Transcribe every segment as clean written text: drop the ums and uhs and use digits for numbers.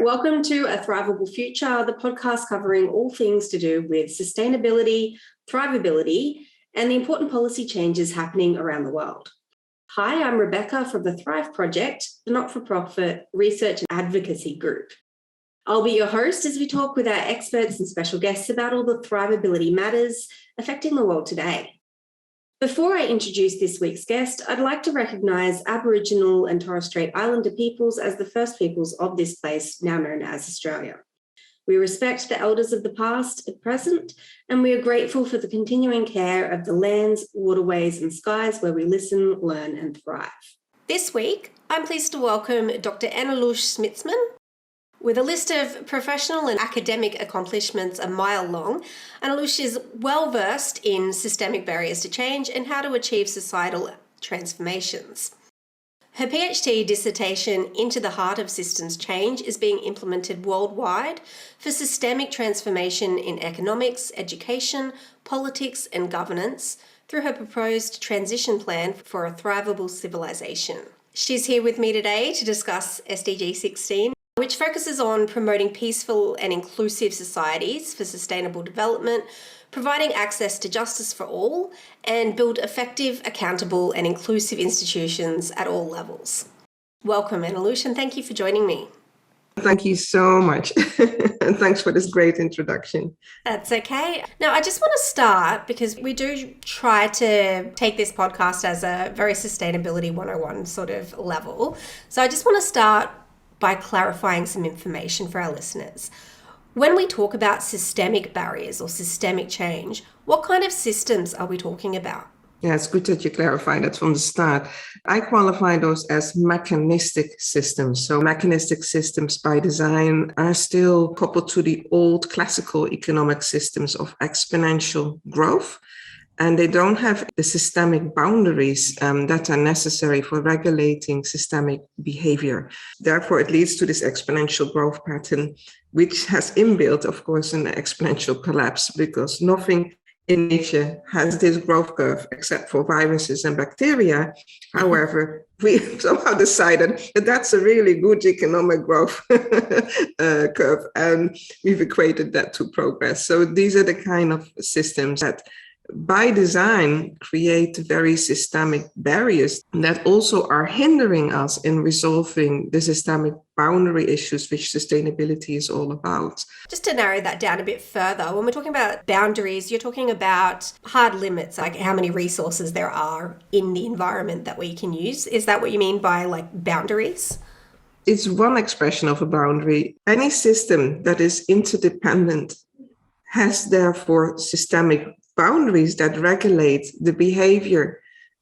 Welcome to A Thrivable Future, the podcast covering all things to do with sustainability, thrivability, and the important policy changes happening around the world. Hi, I'm Rebecca from the Thrive Project, the not-for-profit research and advocacy group. I'll be your host as we talk with our experts and special guests about all the thrivability matters affecting the world today. Before I introduce this week's guest, I'd like to recognise Aboriginal and Torres Strait Islander peoples as the first peoples of this place, now known as Australia. We respect the elders of the past and present, and we are grateful for the continuing care of the lands, waterways and skies where we listen, learn and thrive. This week, I'm pleased to welcome Dr. Anneloes Smitsman. With a list of professional and academic accomplishments a mile long, Anneloes is well versed in systemic barriers to change and how to achieve societal transformations. Her PhD dissertation, Into the Heart of Systems Change, is being implemented worldwide for systemic transformation in economics, education, politics and governance through her proposed transition plan for a thrivable civilization. She's here with me today to discuss SDG 16, which focuses on promoting peaceful and inclusive societies for sustainable development, providing access to justice for all, and build effective, accountable and inclusive institutions at all levels. Welcome, Anneloes, and thank you for joining me. Thank you so much. And thanks for this great introduction. That's okay. Now, I just want to start because we do try to take this podcast as a very sustainability 101 sort of level. So I just want to start by clarifying some information for our listeners. When we talk about systemic barriers or systemic change, what kind of systems are we talking about? Yeah, it's good that you clarify that from the start. I qualify those as mechanistic systems. So mechanistic systems by design are still coupled to the old classical economic systems of exponential growth. And they don't have the systemic boundaries that are necessary for regulating systemic behavior. Therefore, it leads to this exponential growth pattern, which has inbuilt, of course, an exponential collapse because nothing in nature has this growth curve except for viruses and bacteria. However, we somehow decided that that's a really good economic growth curve, and we've equated that to progress. So these are the kind of systems that by design create very systemic barriers that also are hindering us in resolving the systemic boundary issues which sustainability is all about. Just to narrow that down a bit further, when we're talking about boundaries, you're talking about hard limits, like how many resources there are in the environment that we can use. Is that what you mean by like boundaries? It's one expression of a boundary. Any system that is interdependent has therefore systemic boundaries that regulate the behavior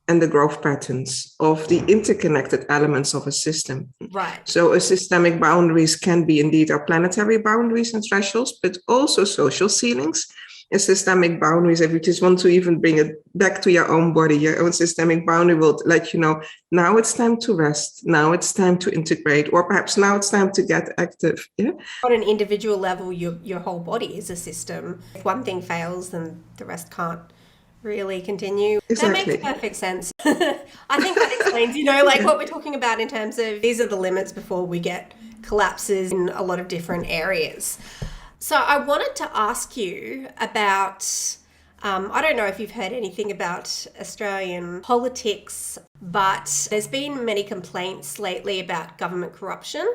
and the growth patterns of the interconnected elements of a system. Right. So a systemic boundaries can be indeed our planetary boundaries and thresholds, but also social ceilings. A systemic boundaries, if you just want to even bring it back to your own body, your own systemic boundary will let you know, now it's time to rest, now it's time to integrate, or perhaps now it's time to get active. Yeah. On an individual level, your whole body is a system. If one thing fails, then the rest can't really continue. Exactly. That makes perfect sense. I think that explains, like what we're talking about in terms of these are the limits before we get collapses in a lot of different areas. So I wanted to ask you about, I don't know if you've heard anything about Australian politics, but there's been many complaints lately about government corruption,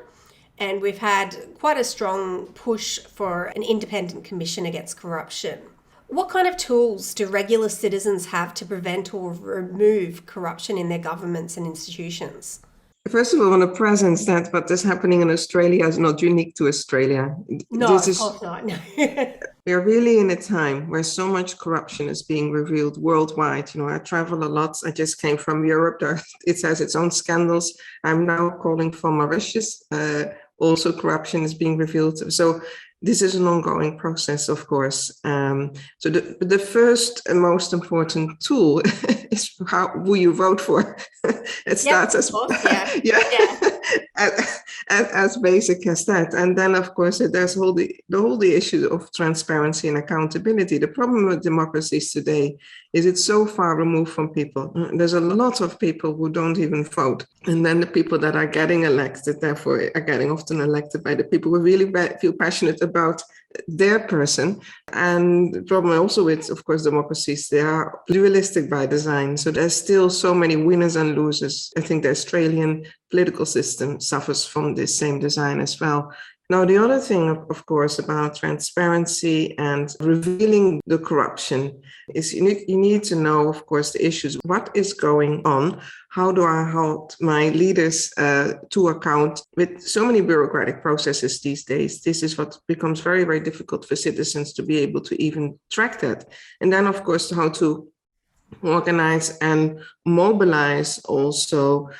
and we've had quite a strong push for an independent commission against corruption. What kind of tools do regular citizens have to prevent or remove corruption in their governments and institutions? First of all, I want to present that what is happening in Australia is not unique to Australia. No, of course not. We are really in a time where so much corruption is being revealed worldwide. I travel a lot. I just came from Europe. It has its own scandals. I'm now calling for Mauritius. Also, corruption is being revealed. So this is an ongoing process, of course. So the first and most important tool is who you vote for. It starts as as basic as that. And then, of course, there's the issue of transparency and accountability. The problem with democracies today is it's so far removed from people. There's a lot of people who don't even vote. And then the people that are getting elected, therefore, are getting often elected by the people who really feel passionate about their person. And the problem also with, of course, democracies, they are pluralistic by design. So there's still so many winners and losers. I think the Australian political system suffers from this same design as well. Now, the other thing, of course, about transparency and revealing the corruption is you need to know, of course, the issues. What is going on? How do I hold my leaders to account? With so many bureaucratic processes these days, this is what becomes very, very difficult for citizens to be able to even track that. And then, of course, how to organize and mobilize also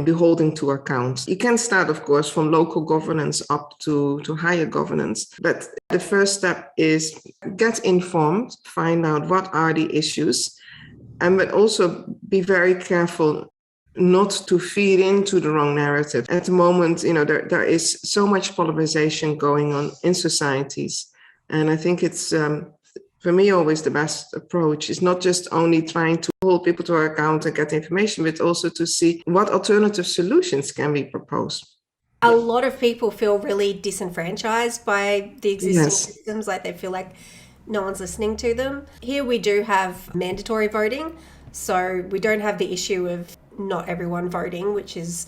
the holding to account. You can start, of course, from local governance up to higher governance. But the first step is get informed, find out what are the issues, but also be very careful not to feed into the wrong narrative. At the moment, there is so much polarization going on in societies. And I think it's for me, always the best approach is not just only trying to hold people to account and get information, but also to see what alternative solutions can be proposed. A lot of people feel really disenfranchised by the existing systems, like they feel like no one's listening to them. Here we do have mandatory voting, so we don't have the issue of not everyone voting, which is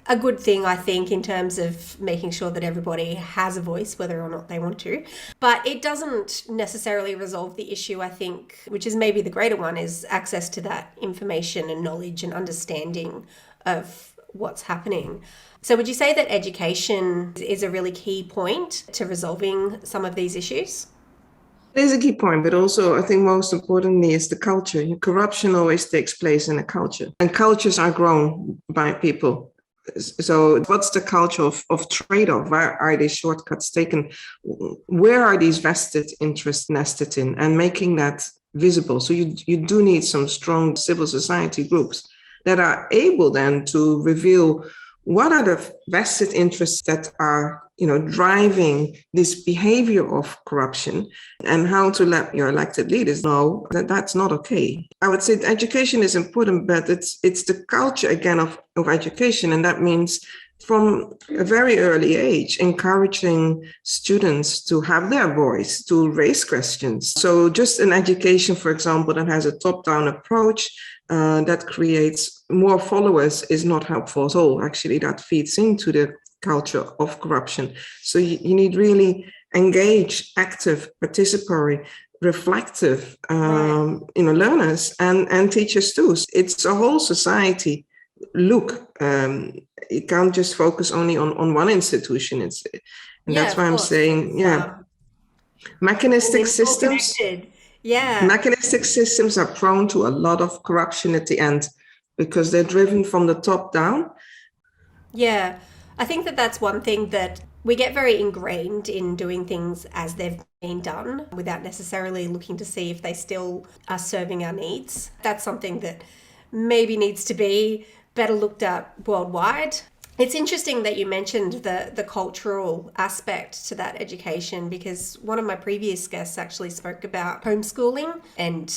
a good thing, I think, in terms of making sure that everybody has a voice, whether or not they want to. But it doesn't necessarily resolve the issue, I think, which is maybe the greater one, is access to that information and knowledge and understanding of what's happening. So would you say that education is a really key point to resolving some of these issues? It is a key point, but also I think most importantly is the culture. Corruption always takes place in a culture, and cultures are grown by people. So what's the culture of trade-off? Where are these shortcuts taken? Where are these vested interests nested in? And making that visible. So you do need some strong civil society groups that are able then to reveal what are the vested interests that are driving this behavior of corruption, and how to let your elected leaders know that that's not okay. I would say education is important, but it's the culture again of education, and that means from a very early age, encouraging students to have their voice, to raise questions. So just an education, for example, that has a top-down approach that creates more followers is not helpful at all. Actually, that feeds into the culture of corruption. So you need really engaged, active, participatory, reflective, learners and teachers too. It's a whole society look. You can't just focus only on one institution. That's why I'm saying, mechanistic systems. Mechanistic systems are prone to a lot of corruption at the end because they're driven from the top down. Yeah, I think that's one thing that we get very ingrained in doing things as they've been done without necessarily looking to see if they still are serving our needs. That's something that maybe needs to be better looked at worldwide. It's interesting that you mentioned the cultural aspect to that education, because one of my previous guests actually spoke about homeschooling and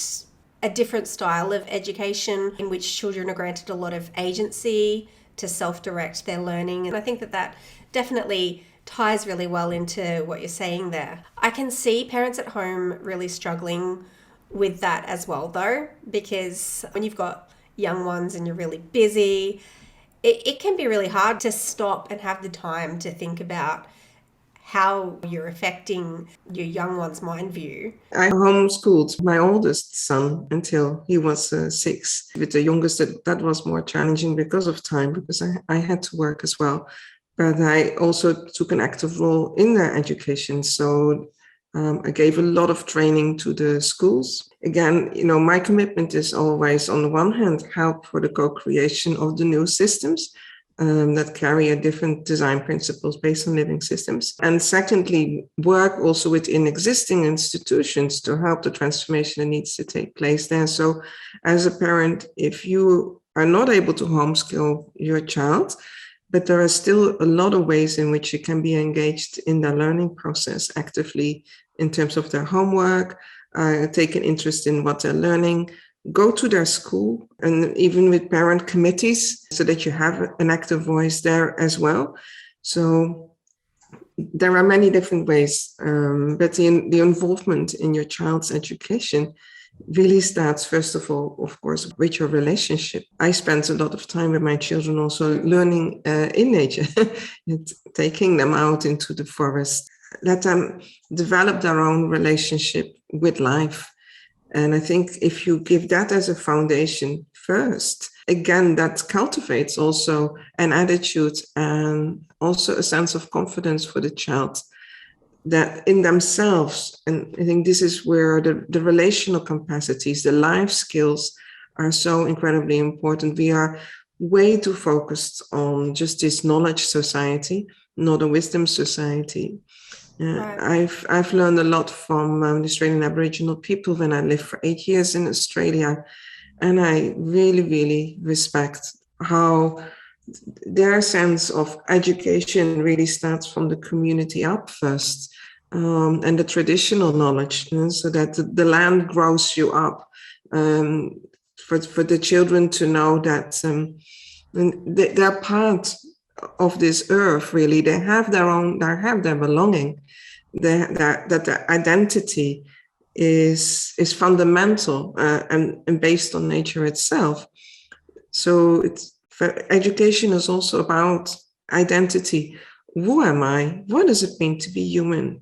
a different style of education in which children are granted a lot of agency to self-direct their learning. And I think that definitely ties really well into what you're saying there. I can see parents at home really struggling with that as well, though, because when you've got young ones and you're really busy, it can be really hard to stop and have the time to think about how you're affecting your young one's mind view. I homeschooled my oldest son until he was 6. With the youngest, that was more challenging because of time, because I had to work as well. But I also took an active role in their education. So I gave a lot of training to the schools. Again, my commitment is always, on the one hand, help for the co-creation of the new systems, that carry a different design principles based on living systems. And secondly, work also within existing institutions to help the transformation that needs to take place there. So as a parent, if you are not able to homeschool your child, but there are still a lot of ways in which you can be engaged in the learning process actively in terms of their homework, take an interest in what they're learning, go to their school, and even with parent committees so that you have an active voice there as well. So there are many different ways, but the involvement in your child's education really starts, first of all, of course, with your relationship. I spent a lot of time with my children also learning in nature, taking them out into the forest, let them develop their own relationship with life. And I think if you give that as a foundation first, again, that cultivates also an attitude and also a sense of confidence for the child that in themselves. And I think this is where the relational capacities, the life skills are so incredibly important. We are way too focused on just this knowledge society, not a wisdom society. Right. I've learned a lot from the Australian Aboriginal people when I lived for 8 years in Australia. And I really, really respect how their sense of education really starts from the community up first, and the traditional knowledge, so that the land grows you up, for the children to know that they're part of this earth, really. They have their belonging, that their identity is fundamental, and based on nature itself. So education is also about identity. Who am I? What does it mean to be human,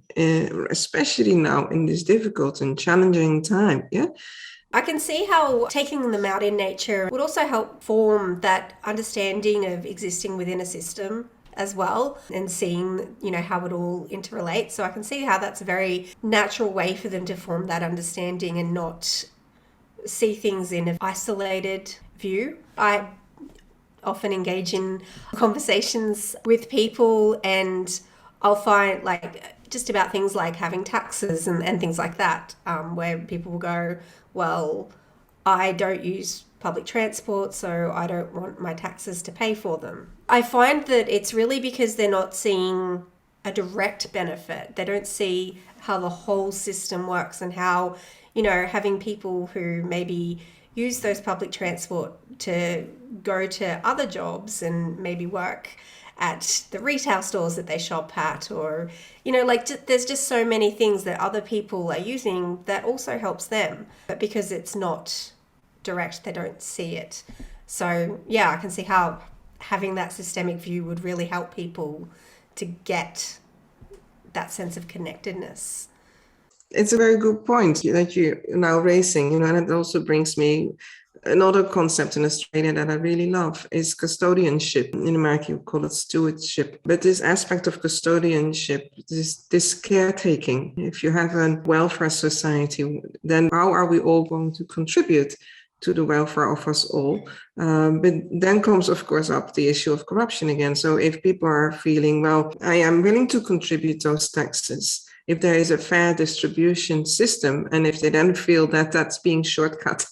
especially now in this difficult and challenging time? Yeah. I can see how taking them out in nature would also help form that understanding of existing within a system as well, and seeing, how it all interrelates. So I can see how that's a very natural way for them to form that understanding and not see things in an isolated view. I often engage in conversations with people, and I'll find just about things like having taxes and things like that, where people will go, well, I don't use public transport, so I don't want my taxes to pay for them. I find that it's really because they're not seeing a direct benefit. They don't see how the whole system works and how, having people who maybe use those public transport to go to other jobs and maybe work at the retail stores that they shop at, or, there's just so many things that other people are using that also helps them. But because it's not direct, they don't see it. So, yeah, I can see how having that systemic view would really help people to get that sense of connectedness. It's a very good point that you're now raising, and it also brings me another concept in Australia that I really love is custodianship. In America, you call it stewardship. But this aspect of custodianship, this caretaking, if you have a welfare society, then how are we all going to contribute to the welfare of us all? But then comes, of course, up the issue of corruption again. So if people are feeling, well, I am willing to contribute those taxes, if there is a fair distribution system, and if they then feel that that's being shortcut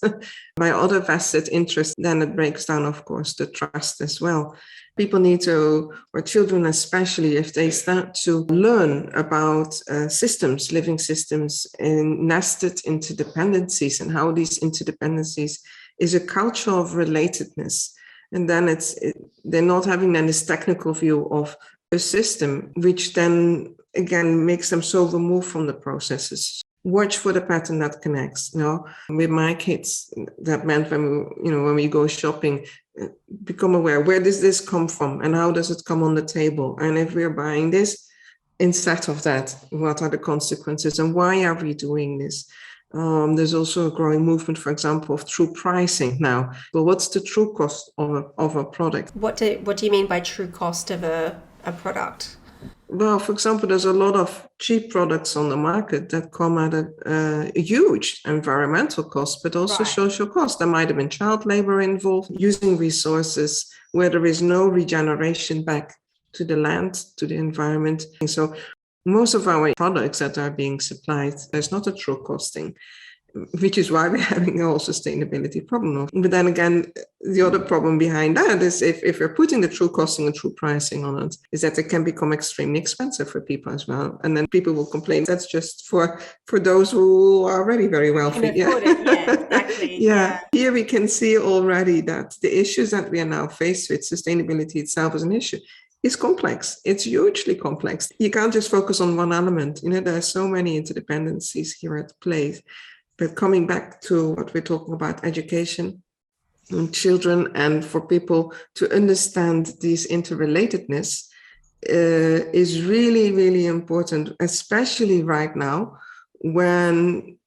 by other vested interests, then it breaks down, of course, the trust as well. People need to, or children especially, if they start to learn about systems, living systems, and nested interdependencies, and how these interdependencies is a culture of relatedness. And then they're not having then this technical view of a system, which then again makes them so removed from the processes. Watch for the pattern that connects. With my kids, that meant when we go shopping, become aware, where does this come from and how does it come on the table? And if we're buying this instead of that, what are the consequences and why are we doing this? There's also a growing movement, for example, of true pricing now. Well, what's the true cost of a product? What do you mean by true cost of a product? Well, for example, there's a lot of cheap products on the market that come at a huge environmental cost, but also Right. social cost. There might have been child labor involved, using resources where there is no regeneration back to the land, to the environment. And so most of our products that are being supplied, there's not a true costing, which is why we're having a whole sustainability problem. But then again, the other problem behind that is if we're putting the true costing and true pricing on it, is that it can become extremely expensive for people as well. And then people will complain that's just for those who are already very wealthy. Can afford it. Yeah, exactly. Yeah. Here we can see already that the issues that we are now faced with, sustainability itself as an issue, is complex. It's hugely complex. You can't just focus on one element. There are so many interdependencies here at play. But coming back to what we're talking about, education and children, and for people to understand this interrelatedness is really, really important, especially right now when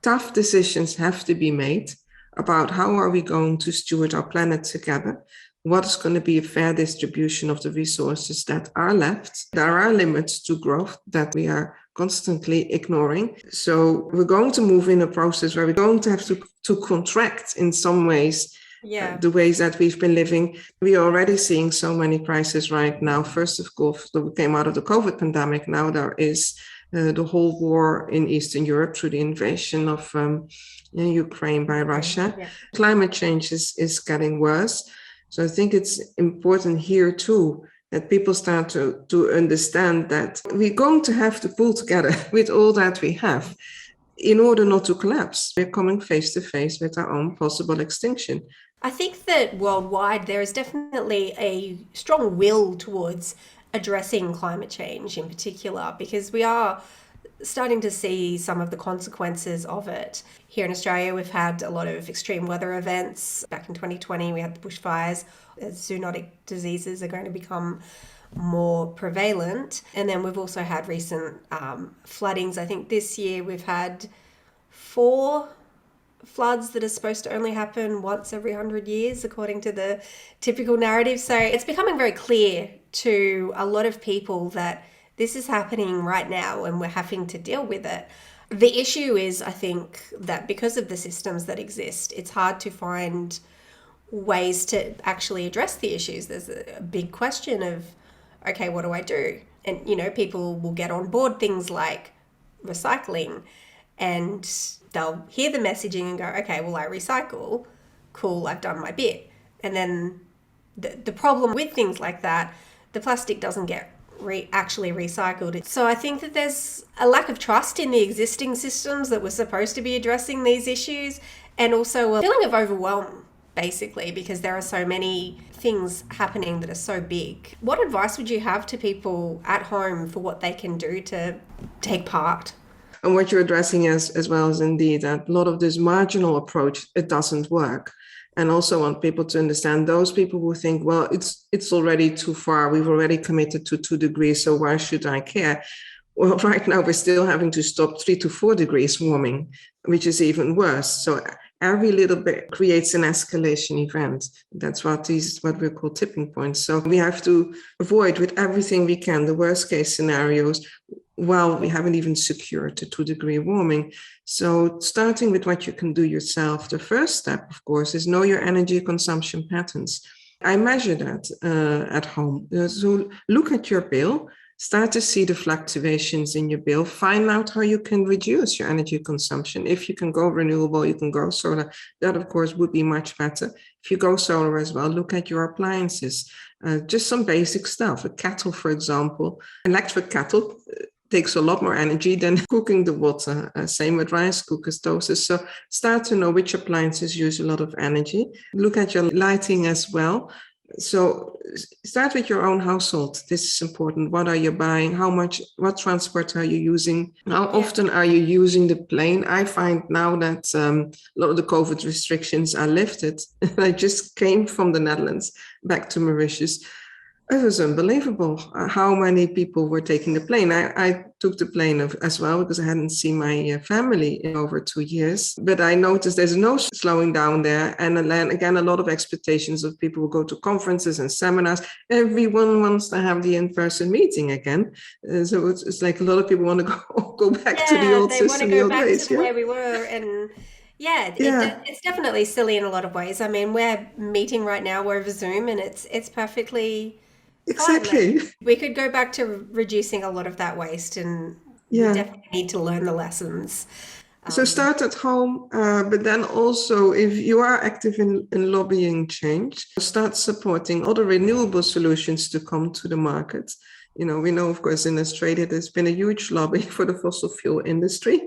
tough decisions have to be made about how are we going to steward our planet together. What is going to be a fair distribution of the resources that are left? There are limits to growth that we are constantly ignoring. So we're going to move in a process where we're going to have to contract in some ways the ways that we've been living. We are already seeing so many crises right now. First, of course, we came out of the COVID pandemic. Now there is the whole war in Eastern Europe through the invasion of Ukraine by Russia. Yeah. Climate change is getting worse. So I think it's important here too that people start to understand that we're going to have to pull together with all that we have in order not to collapse. We're coming face to face with our own possible extinction. I think that worldwide there is definitely a strong will towards addressing climate change in particular, because we are starting to see some of the consequences of it. Here in Australia, we've had a lot of extreme weather events. Back in 2020, we had the bushfires. Zoonotic diseases are going to become more prevalent. And then we've also had recent floodings. I think this year we've had 4 floods that are supposed to only happen once every 100 years, according to the typical narrative. So it's becoming very clear to a lot of people that this is happening right now and we're having to deal with it. The issue is, I think, that because of the systems that exist, it's hard to find ways to actually address the issues. There's a big question of, okay, what do I do? And, people will get on board things like recycling, and they'll hear the messaging and go, okay, well, I recycle. Cool, I've done my bit. And then the problem with things like that, the plastic doesn't get actually recycled. So I think that there's a lack of trust in the existing systems that were supposed to be addressing these issues, and also a feeling of overwhelm, basically, because there are so many things happening that are so big. What advice would you have to people at home for what they can do to take part? And what you're addressing as well is indeed that a lot of this marginal approach, it doesn't work. And also want people to understand those people who think, well, it's already too far. We've already committed to 2 degrees, so why should I care? Well, right now we're still having to stop 3 to 4 degrees warming, which is even worse. So every little bit creates an escalation event. That's what we call tipping points. So we have to avoid with everything we can the worst case scenarios while we haven't even secured the 2 degree warming. So starting with what you can do yourself, the first step, of course, is know your energy consumption patterns. I measure that at home. So look at your bill, start to see the fluctuations in your bill, find out how you can reduce your energy consumption. If you can go renewable, you can go solar. That, of course, would be much better. If you go solar as well, look at your appliances. Just some basic stuff. A kettle, for example, electric kettle takes a lot more energy than cooking the water. Same with rice cookers, toasters. So start to know which appliances use a lot of energy. Look at your lighting as well. So start with your own household. This is important. What are you buying? What transport are you using? How often are you using the plane? I find now that a lot of the COVID restrictions are lifted. I just came from the Netherlands back to Mauritius. It was unbelievable how many people were taking the plane. I took the plane as well because I hadn't seen my family in over 2 years. But I noticed there's no slowing down there. And then again, a lot of expectations of people who go to conferences and seminars. Everyone wants to have the in-person meeting again. So it's like a lot of people want to go back to the Yeah, old they want to system, the go old back to ways. the Yeah. way we were, and yeah, Yeah, it's definitely silly in a lot of ways. I mean, we're meeting right now over Zoom, and it's perfectly fine. Like exactly. we could go back to reducing a lot of that waste, and we Yeah. definitely need to learn the lessons. So Um, start at home, but then also if you are active in lobbying change, start supporting other renewable solutions to come to the market. We know, of course, in Australia, there's been a huge lobby for the fossil fuel industry.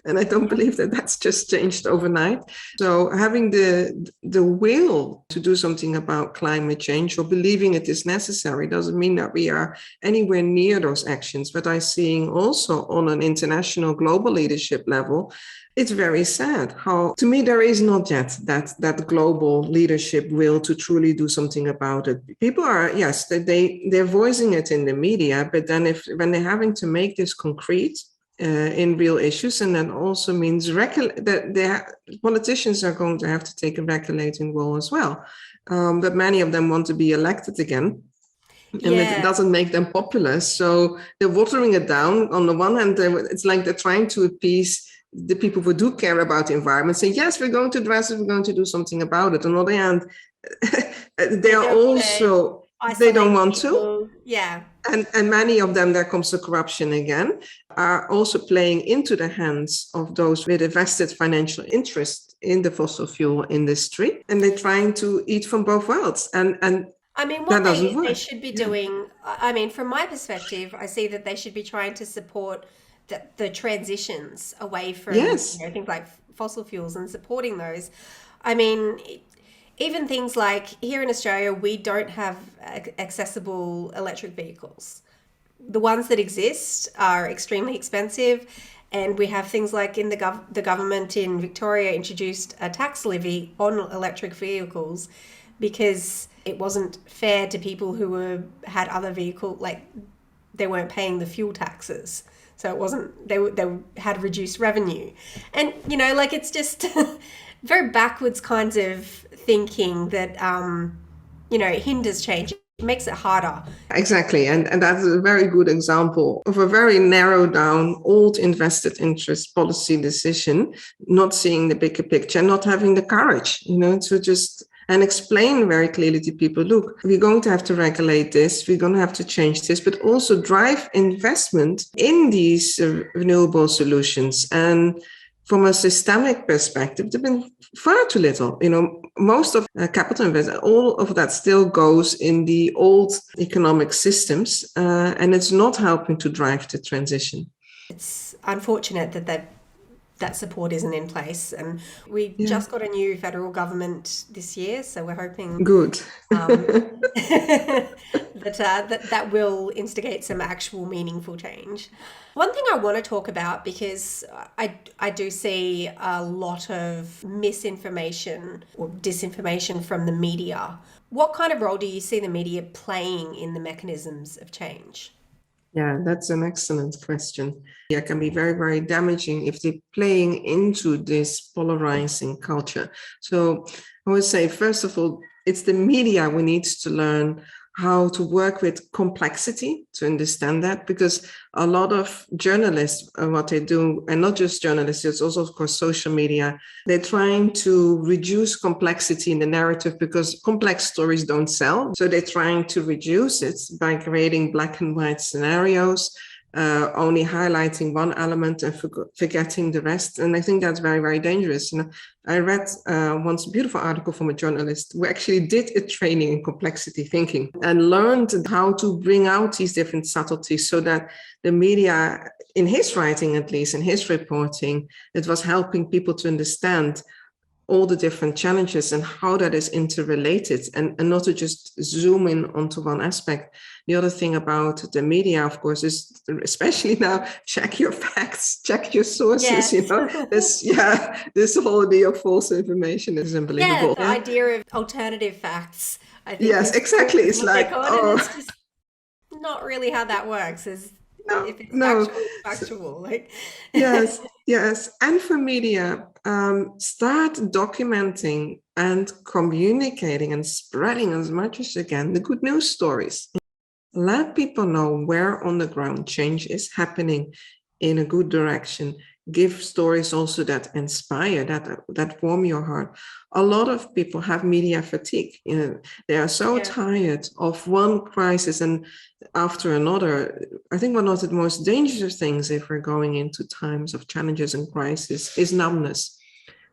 And I don't believe that that's just changed overnight. So having the will to do something about climate change or believing it is necessary doesn't mean that we are anywhere near those actions. But I'm seeing also on an international global leadership level, it's very sad how, to me, there is not yet that global leadership will to truly do something about it. People are, yes, they're voicing it in the media, but then when they're having to make this concrete in real issues, and that also means that politicians are going to have to take a regulating role as well. But many of them want to be elected again. And it yeah, doesn't make them popular. So they're watering it down. On the one hand, it's like they're trying to appease the people who do care about the environment, say, yes, we're going to address it, we're going to do something about it. On the other hand, they don't want to they don't isolate want to. people. Yeah, And many of them, there comes the corruption again, are also playing into the hands of those with a vested financial interest in the fossil fuel industry. And they're trying to eat from both worlds. And I mean, that what doesn't they work. should be Yeah. doing, I mean, from my perspective, I see that they should be trying to support the transitions away from, Yes. things like fossil fuels and supporting those. I mean, even things like here in Australia, we don't have accessible electric vehicles. The ones that exist are extremely expensive, and we have things like in the government in Victoria introduced a tax levy on electric vehicles because it wasn't fair to people who had other vehicle, like they weren't paying the fuel taxes, so it wasn't, they had reduced revenue. And like it's just very backwards kinds of thinking that hinders change. It makes it harder. Exactly. And that's a very good example of a very narrow down, old invested interest policy decision, not seeing the bigger picture, not having the courage, to just and explain very clearly to people, look, we're going to have to regulate this, we're going to have to change this, but also drive investment in these renewable solutions. And from a systemic perspective, there's been far too little. Most of capital investment, all of that still goes in the old economic systems, and it's not helping to drive the transition. It's unfortunate that support isn't in place, and we Yeah, just got a new federal government this year, so we're hoping good. that will instigate some actual meaningful change. One thing I want to talk about, because I do see a lot of misinformation or disinformation from the media. What kind of role do you see the media playing in the mechanisms of change? Yeah, that's an excellent question. Yeah, it can be very, very damaging if they're playing into this polarizing culture. So I would say, first of all, it's the media we need to learn how to work with complexity to understand that, because a lot of journalists, what they do, and not just journalists, it's also, of course, social media, they're trying to reduce complexity in the narrative because complex stories don't sell. So they're trying to reduce it by creating black and white scenarios, only highlighting one element and forgetting the rest. And I think that's very, very dangerous. I read once a beautiful article from a journalist who actually did a training in complexity thinking and learned how to bring out these different subtleties so that the media, in his writing, at least in his reporting, it was helping people to understand all the different challenges and how that is interrelated, and not to just zoom in onto one aspect. The other thing about the media, of course, is especially now, check your facts, check your sources. Yes. This whole idea of false information is Yeah, unbelievable. the idea of alternative facts, I think, Yes, exactly. is It's what they're like, called, and oh, it's just not really how that works. Is no, if it's no. factual, it's factual. Like, Yes, yes. And for media, start documenting and communicating and spreading as much as you can the good news stories. Let people know where on the ground change is happening in a good direction. Give stories also that inspire, that warm your heart. A lot of people have media fatigue. They are so yeah. tired of one crisis and after another. I think one of the most dangerous things if we're going into times of challenges and crisis is numbness.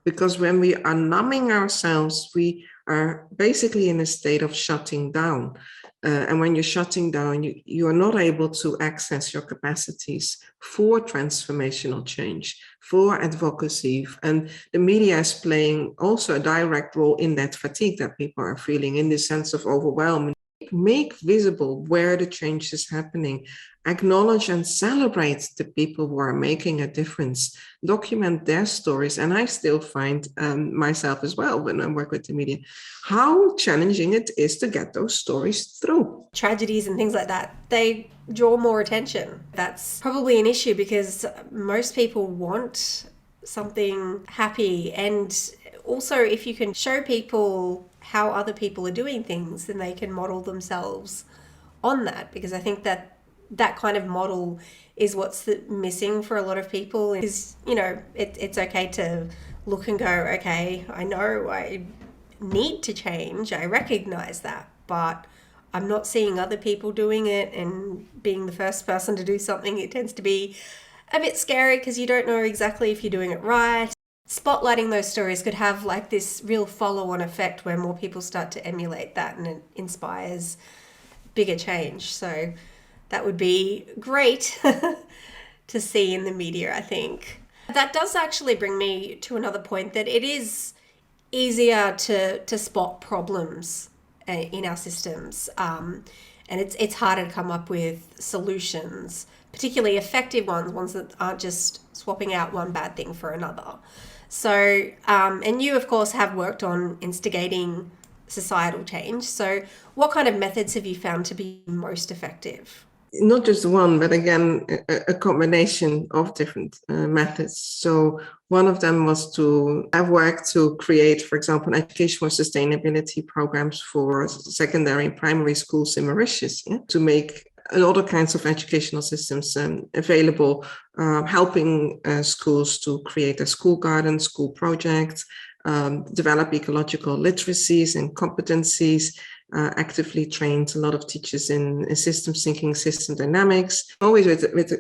Because when we are numbing ourselves, we are basically in a state of shutting down. And when you're shutting down, you are not able to access your capacities for transformational change, for advocacy. And the media is playing also a direct role in that fatigue that people are feeling, in the sense of overwhelm. Make visible where the change is happening. Acknowledge and celebrate the people who are making a difference. Document their stories. And I still find myself as well, when I work with the media, how challenging it is to get those stories through. Tragedies and things like that, they draw more attention. That's probably an issue because most people want something happy. And also, if you can show people how other people are doing things, then they can model themselves on that, because I think that that kind of model is what's missing for a lot of people. Is, it's okay to look and go, okay, I know I need to change, I recognize that, but I'm not seeing other people doing it, and being the first person to do something, it tends to be a bit scary because you don't know exactly if you're doing it right. Spotlighting those stories could have like this real follow-on effect where more people start to emulate that, and it inspires bigger change. So that would be great to see in the media, I think. That does actually bring me to another point, that it is easier to spot problems in our systems, and it's harder to come up with solutions, particularly effective ones that aren't just swapping out one bad thing for another. So, and you, of course, have worked on instigating societal change. So what kind of methods have you found to be most effective? Not just one, but again, a combination of different methods. So one of them was I've worked to create, for example, educational sustainability programs for secondary and primary schools in Mauritius, to make other kinds of educational systems available, helping schools to create a school garden, school projects, develop ecological literacies and competencies, actively trained a lot of teachers in systems thinking, system dynamics, always with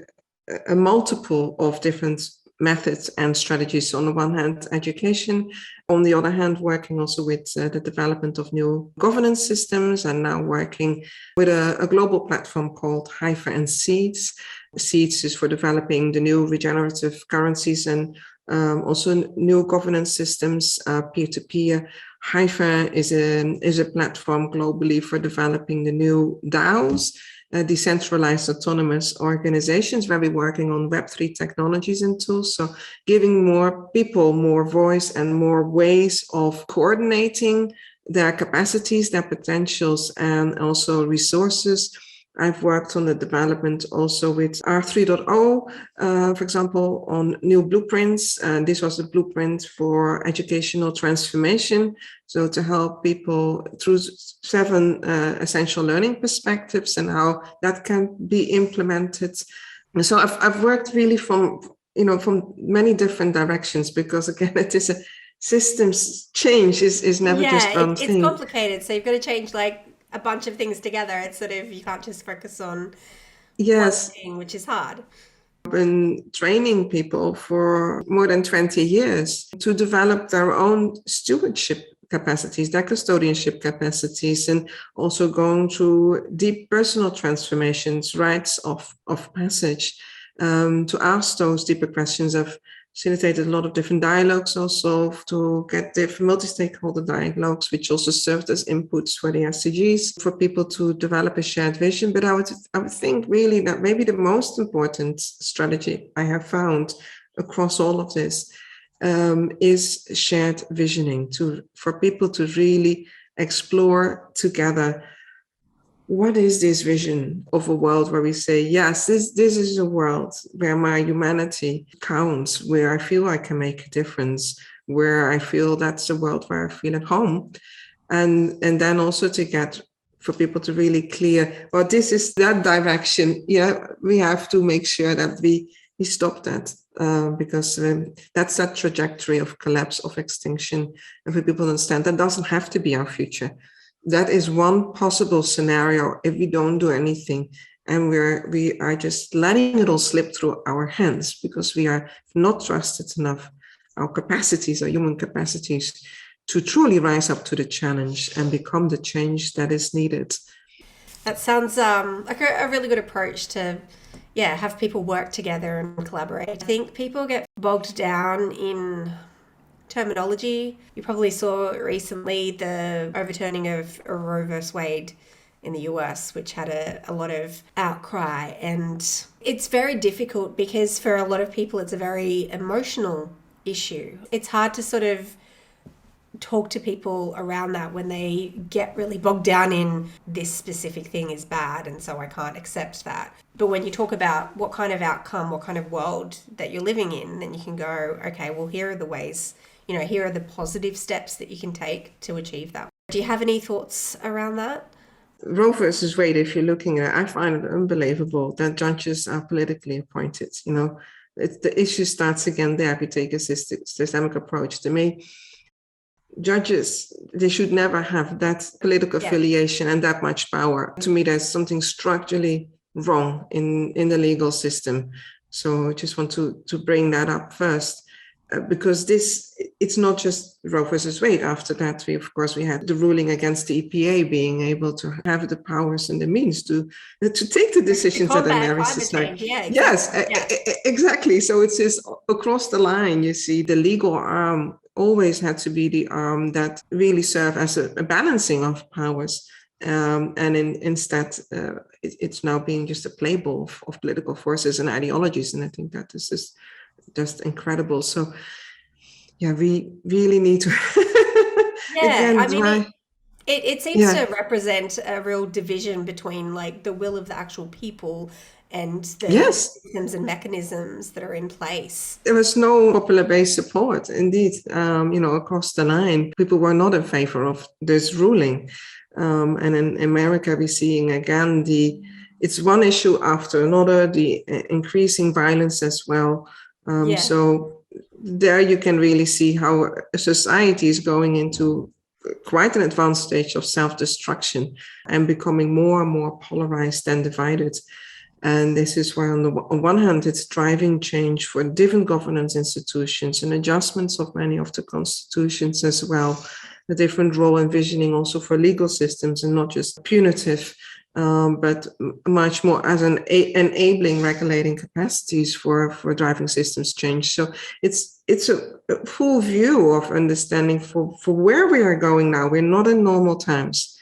a multiple of different methods and strategies. On the one hand, education. On the other hand, working also with the development of new governance systems, and now working with a global platform called Haifa and Seeds. Seeds is for developing the new regenerative currencies and also new governance systems, peer-to-peer. Haifa is a platform globally for developing the new DAOs, decentralized autonomous organizations, where we're working on Web3 technologies and tools. So giving more people more voice and more ways of coordinating their capacities, their potentials, and also resources. I've worked on the development also with R3.0, for example, on new blueprints. This was a blueprint for educational transformation. So to help people through 7 essential learning perspectives and how that can be implemented. And so I've worked really from many different directions, because again, it is a systems change is never just one It's thing. complicated. So you've got to change like a bunch of things together. It's sort of, you can't just focus on one Yes. thing, which is hard. I've been training people for more than 20 years to develop their own stewardship capacities, their custodianship capacities, and also going through deep personal transformations, rites of passage, to ask those deeper questions of facilitated a lot of different dialogues also to get different multi-stakeholder dialogues, which also served as inputs for the SDGs for people to develop a shared vision. But I would think really that maybe the most important strategy I have found across all of this is shared visioning, for people to really explore together what is this vision of a world where we say, yes, this is a world where my humanity counts, where I feel I can make a difference, where I feel that's a world where I feel at home. And then also to get for people to really clear, well, this is that direction. Yeah, we have to make sure that we stop that because that's that trajectory of collapse, of extinction. And for people to understand that doesn't have to be our future. That is one possible scenario if we don't do anything, and we are just letting it all slip through our hands because we are not trusted enough, our capacities, our human capacities, to truly rise up to the challenge and become the change that is needed. That sounds like a really good approach to, have people work together and collaborate. I think people get bogged down in terminology. You probably saw recently the overturning of Roe vs. Wade in the US, which had a lot of outcry. And it's very difficult because for a lot of people, it's a very emotional issue. It's hard to sort of talk to people around that when they get really bogged down in this specific thing is bad and so I can't accept that. But when you talk about what kind of outcome, what kind of world that you're living in, then you can go, okay, well, here are the ways, here are the positive steps that you can take to achieve that. Do you have any thoughts around that? Roe versus Wade, if you're looking at it, I find it unbelievable that judges are politically appointed. The issue starts again there. If you take a systemic approach, to me, judges, they should never have that political affiliation and that much power. To me, there's something structurally wrong in the legal system. So I just want to bring that up first. Because it's not just Roe versus Wade. After that, we had the ruling against the EPA being able to have the powers and the means to take the decisions that are necessary. Yeah, exactly. Yes, exactly. So it's just across the line. You see, the legal arm always had to be the arm that really served as a balancing of powers. And instead, it's now being just a playboy of political forces and ideologies. And I think that this is just incredible. So we really need to it seems to represent a real division between like the will of the actual people and the systems and mechanisms that are in place. There was no popular base support. Indeed, across the line, people were not in favor of this ruling. And in America, we're seeing again it's one issue after another, the increasing violence as well. So there you can really see how a society is going into quite an advanced stage of self-destruction and becoming more and more polarized and divided. And this is why on one hand, it's driving change for different governance institutions and adjustments of many of the constitutions as well, a different role envisioning also for legal systems and not just punitive, but much more as an enabling regulating capacities for driving systems change. So it's a full view of understanding for where we are going now. We're not in normal times.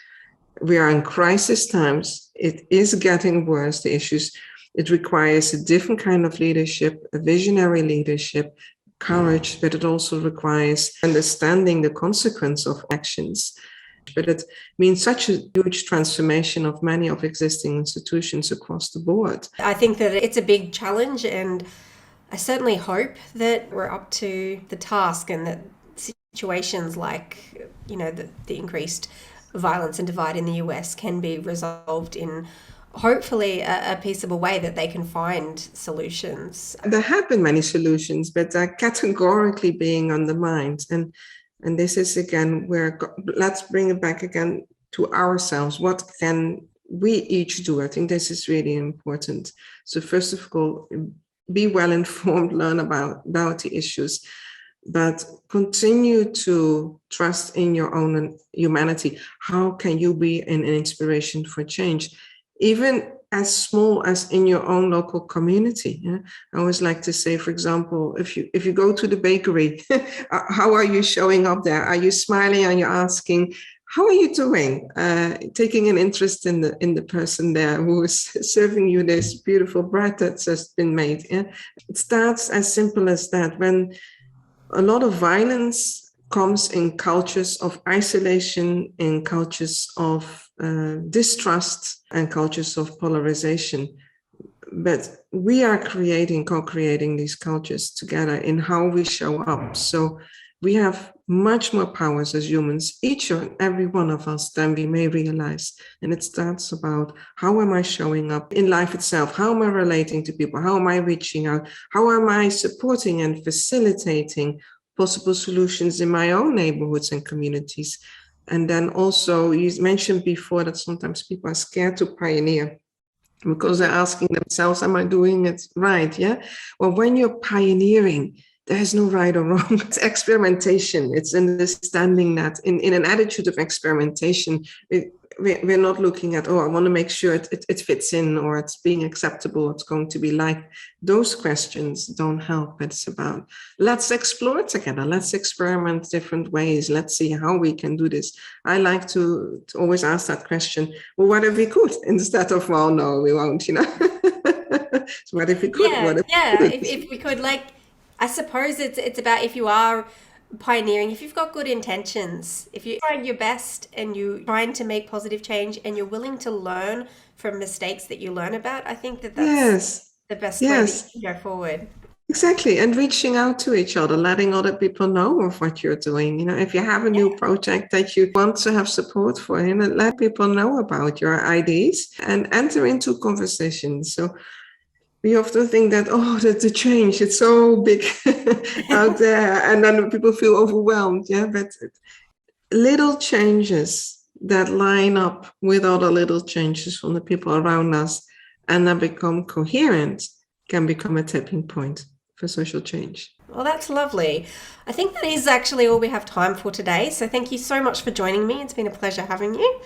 We are in crisis times. It is getting worse, the issues. It requires a different kind of leadership, a visionary leadership, courage, but it also requires understanding the consequence of actions. But it means such a huge transformation of many of existing institutions across the board. I think that it's a big challenge, and I certainly hope that we're up to the task and that situations like, the increased violence and divide in the US can be resolved in hopefully a peaceable way, that they can find solutions. There have been many solutions, but they're categorically being undermined. And this is, again, where let's bring it back again to ourselves. What can we each do? I think this is really important. So first of all, be well informed, learn about the issues, but continue to trust in your own humanity. How can you be an inspiration for change? Even as small as in your own local community. Yeah? I always like to say, for example, if you go to the bakery, how are you showing up there? Are you smiling? Are you asking, how are you doing? Taking an interest in the person there who is serving you this beautiful bread that's just been made. Yeah? It starts as simple as that. When a lot of violence comes in cultures of isolation, in cultures of distrust, and cultures of polarization. But we are co-creating these cultures together in how we show up. So we have much more powers as humans, each and every one of us, than we may realize. And it starts about, how am I showing up in life itself? How am I relating to people? How am I reaching out? How am I supporting and facilitating possible solutions in my own neighborhoods and communities? And then also, you mentioned before that sometimes people are scared to pioneer because they're asking themselves, am I doing it right? Yeah. Well, when you're pioneering, there's no right or wrong. It's experimentation. It's understanding that in an attitude of experimentation, we're not looking at, I want to make sure it fits in, or it's being acceptable, it's going to be like. Those questions don't help. It's about, let's explore together. Let's experiment different ways. Let's see how we can do this. I like to always ask that question, well, what if we could? Instead of, well, no, we won't, So what if we could? Yeah, What if we yeah. couldn't? If we could, I suppose it's about, if you are pioneering, if you've got good intentions, if you're trying your best and you're trying to make positive change and you're willing to learn from mistakes that you learn about, I think that's Yes, the best way that yes. you can go forward. Exactly. And reaching out to each other, letting other people know of what you're doing. If you have a new project that you want to have support for, let people know about your ideas and enter into conversations. So we often think that, the change, it's so big out there, and then people feel overwhelmed. Yeah, but little changes that line up with other little changes from the people around us and then become coherent can become a tipping point for social change. Well, that's lovely. I think that is actually all we have time for today. So thank you so much for joining me. It's been a pleasure having you.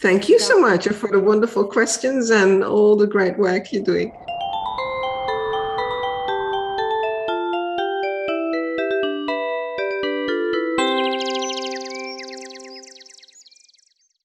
Thank you so much for the wonderful questions and all the great work you're doing.